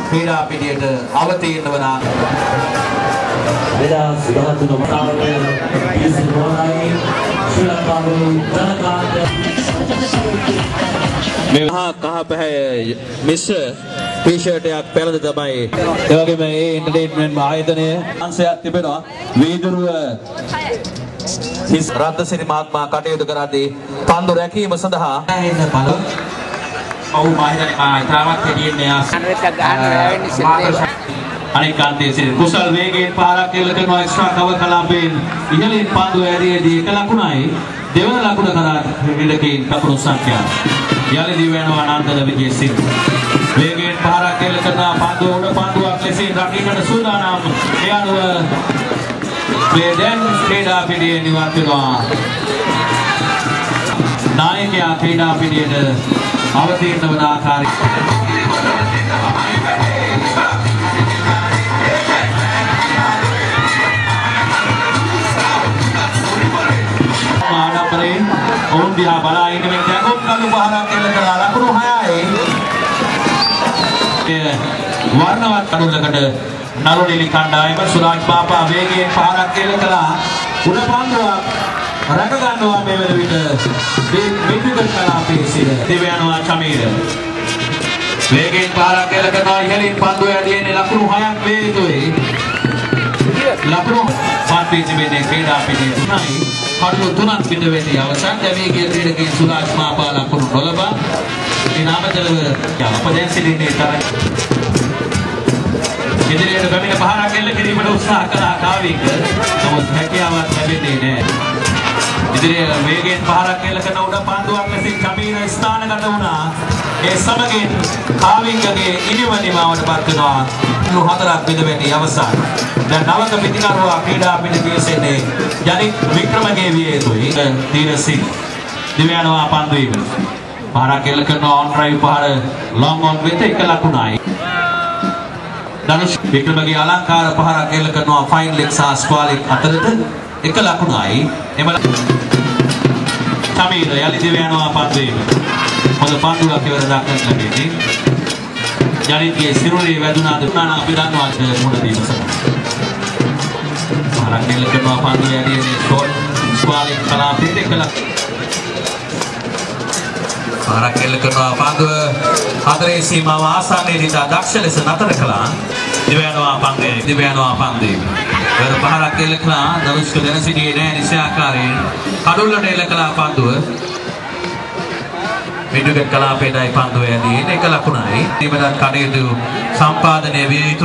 ක්‍රීඩා පිටියට අවතීර්ණ වන Beda sudah tu nombor tahu di semuanya sudah tahu terangkan. මෙහා කහ පැහැය මිශ්‍ර ටී-ෂර්ට් එකක් පෙරද තමයි. ඒ වගේම මේ එන්ටර්ටේන්මන්ට් ආයතනය අංශයක් තිබෙනවා. වීදුරුව රත්නසිරි මහත්මයා කටයුතු කරද්දී පන්දු රැකීම සඳහා එන්න බල. ඔව් මාහිරන් තාමත් දෙන්නේ අනිකාන්තයේ සිට කුසල් වේගයෙන් පාරක් කෙල කරනවා එක්ස්ට්‍රා කවර් කලාපයෙන් ඉහළින් පන්දු ඇරියේදී එක ලකුණයි දෙවන ලකුණ කරා ක්‍රීඩකයන් කකුණු සංඛ්‍යාව. යලිදී වෙනවා අනන්තල විජේසිංහ. වේගයෙන් පාරක් කෙල කරනවා පන්දු උඩ පන්දුවක් ලෙසින් රකින්නට සූදානම්. ඒ අනුව වේදෙන් ක්‍රීඩා පිටියේ නිවත් වෙනවා. නායකයා ක්‍රීඩා පිටියට අවතීර්ණ වන ආකාරය ඔවුන් දිහා බලා ඉන්න මේ දැකුම් කළු පහරක් එල්ල කරලා ලකුණු 6යි. වර්ණවත් කඩුලකට නළුනිලි කණ්ඩායම සුරාජ් පාපා වේගයෙන් පහරක් එල්ල කළා. උඩ පන්දුවක් රැක ගන්නවා මේ වෙන විට විදුලි කලාපයේ සිට දිවයනවා චමීර. වේගයෙන් පහරක් එල්ල කරනවා ඉහළින් පන්දුව ඇදෙන්නේ ලකුණු 6ක් වේ යුතුයි. ලකුණු පාර්ටිසිපේට් ක්‍රීඩා පිටියේ 3යි. කඩලු 3ක් පිට වෙන්නේ අවසන් දැවේගිය ක්‍රීඩකයන් සුරාජ් මාපා ලකුණු 12. මේ නාමජලව අපදැන් සිටින්නේ තරයි. ඉදිරියට ගමින පහරක් එල්ල කිරීමට උත්සාහ කළා කාවික. නමුත් හැකියාවක් ලැබෙන්නේ නැහැ. ඉදිරියට වේගයෙන් පහරක් එල්ල කරන උඩ පන්දුවක් ලෙසින් චමීර ස්ථානගත වුණා. ඒ සමගින් කාවිකගේ ඉනිමනිමාවට පත් වෙනවා. 4ක් බෙද වෙන්නේ අවසන්. දැන් නවක පිටිකරුවා ක්‍රීඩා පිට පියසෙන්නේ යනික් වික්‍රමගේ විය යුතුයි. තීරසිංහ දිවයනවා පන්දු වීම. පහරක් එල්ල කරන ඔන් ඩ්‍රයිව් පහර ලොං ඔන් වෙත එක ලකුණයි. ධනුෂ් වික්‍රමගේ අලංකාර පහරක් එල්ල කරනවා ෆයින් ලෙග් සහ ස්ක්වාලික් අතරට එක ලකුණයි. එම චමීර යලි දිවයනවා පන්දු වීම. හොඳ පන්දුවක් ඉවර දක්වන්න ලැබෙන්නේ. යනිත්ගේ සිරුරේ වැදුනා දුන්නා අපි දන්නවා මුණ දීම සඳහා. පහරක් එල්ල කරනවා පන්දු ඇරියේදී ෂෝට් ස්ක්වාලික් කලාපයේ එක ලකුණ. පහරක් එල්ල කරනවා පන්දුව හතරේ සීමාව ආසන්නයේදී දක්ෂ ලෙස නතර කළා. දිවයනවා පන්දුවේ. වර පහරක් එල්ල කළා දරුෂ්ක දැන සිටියේ නැහැ නිසාකාරයෙන්. කඩුල්ලට එල්ල කළා පන්දුව. විදුලි කලාපයේදී පන්දුව ඇදී එක ලකුණයි. ඉබදත් කඩේතු සම්පාදනය විය යුතු